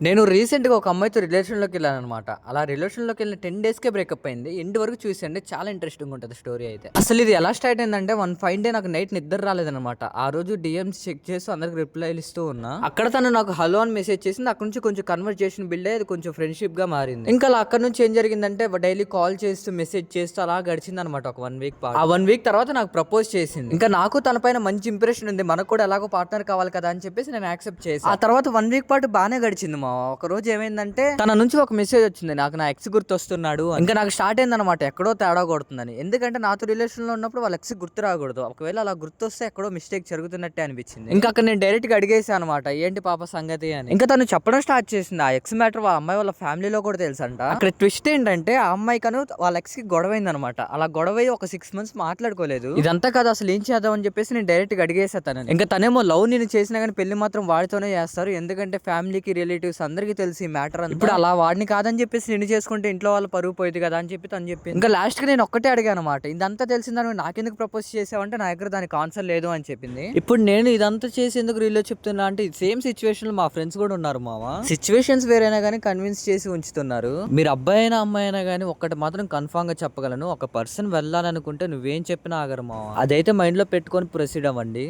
నేను రీసెంట్‌గా ఒక అమ్మాయితో రిలేషన్‌లోకి వెళ్ళాననమాట. అలా రిలేషన్‌లోకి వెళ్ళిన 10 డేస్‌కే బ్రేకప్ అయింది. ఎండ్ వరకు చూసేయండి, చాలా ఇంట్రెస్టింగ్‌గా ఉంటది స్టోరీ అయితే. అసలు ఇది ఎలా స్టార్ట్ అయిందంటే వన్ ఫైన్ డే నాకు నైట్ నిద్ర రాలేదనమాట. ఆ రోజు డీఎమ్స్ చెక్ చేస్తూ అందరికి రిప్లైలు ఇస్తూ ఉన్నా. అక్కడ తను నాకు హలో అని మెసేజ్ చేసింది. అక్కడి నుంచి కొంచెం కన్వర్జేషన్ బిల్డ్ అయ్యి అది కొంచెం ఫ్రెండ్‌షిప్‌గా మారింది. ఇంకా అలా అక్కడి నుంచి ఏం జరిగిందంటే డైలీ కాల్ చేస్తూ, మెసేజ్ చేస్తూ అలా గడిచిందనమాట ఒక 1 వీక్ పాటు. ఆ 1 వీక్ తర్వాత నాకు ప్రపోజ్ చేసింది. ఇంకా నాకు తన పైన మంచి ఇంప్రెషన్ ఉంది. మనకు కూడా ఎలాగో పార్ట్నర్ కావాలి కదా అని చెప్పేసి నేను యాక్సెప్ట్ చేశాను. ఆ తర్వాత 1 వీక్ పాటు బానే గడిచింది మావ. ఒక రోజు ఏమైందంటే తన నుంచి ఒక మెసేజ్ వచ్చింది. నాకు నా ఎక్స్ గుర్తొస్తున్నాడు అని. ఇంకా నాకు స్టార్ట్ అయిందనమాట ఎక్కడో తేడా కొడుతుందని. ఎందుకంటే నాతో రిలేషన్ లో ఉన్నప్పుడు వాళ్ళ ఎక్స్ గుర్తు రాకూడదు. ఒకవేళ అలా గుర్తొస్తే ఎక్కడో మిస్టేక్ జరుగుతున్నట్టే అనిపించింది. ఇంకా అక్కడ నేను డైరెక్ట్ గా అడిగేసాను అనమాట, ఏంటి పాప సంగతి అని. ఇంకా తను చెప్పడం స్టార్ట్ చేసింది. ఆ ఎక్స్ మ్యాటర్ వాళ్ళ అమ్మాయి వాళ్ళ ఫ్యామిలీలో కూడా తెలుసంట. అక్కడ ట్విస్ట్ ఏంటంటే ఆ అమ్మాయి కను వాళ్ళ ఎక్స్ కి గొడవైంది అనమాట. అలా గొడవ ఒక 6 మంత్స్ మాట్లాడుకోలేదు. ఇదంతా కాదు అసలు ఏం చేద్దాం అని చెప్పేసి నేను డైరెక్ట్ గా అడిగేసా తనని. ఇంకా తనేమో లవ్ నేను చేసినా కానీ పెళ్లి మాత్రం వాడితోనే చేస్తారు, ఎందుకంటే ఫ్యామిలీకి రిలేటివ్స్ అందరికీ తెలిసి మ్యాటర్ అంతా. ఇప్పుడు అలా వాడిని కాదని చెప్పేసి నిన్ను చేసుకుంటే ఇంట్లో వాళ్ళు పరుగు పోయింది కదా అని చెప్పి తను చెప్పింది. ఇంకా లాస్ట్ కి నేను ఒక్కటే అడిగాను అనమాట, ఇదంతా తెలిసిన దాన్ని నాకెందుకు ప్రపోజ్ చేసావంటే నా దగ్గర దానికి ఆన్సర్ లేదు అని చెప్పింది. ఇప్పుడు నేను ఇదంతా చేసి ఎందుకు రీల్లో చెప్తున్నా అంటే సేమ్ సిచ్యువేషన్ లో మా ఫ్రెండ్స్ కూడా ఉన్నారు మామ. సిచ్యువేషన్స్ వేరైనా కానీ కన్విన్స్ చేసి ఉంచుతున్నారు. మీరు అబ్బాయి అయినా అమ్మాయి అయినా కానీ ఒక్కటి మాత్రం కన్ఫామ్ గా చెప్పగలను, ఒక పర్సన్ వెళ్ళాలనుకుంటే నువ్వేం చెప్పినా ఆగరు మామ. అదైతే మైండ్ లో పెట్టుకొని ప్రొసీడ్ అవ్వండి.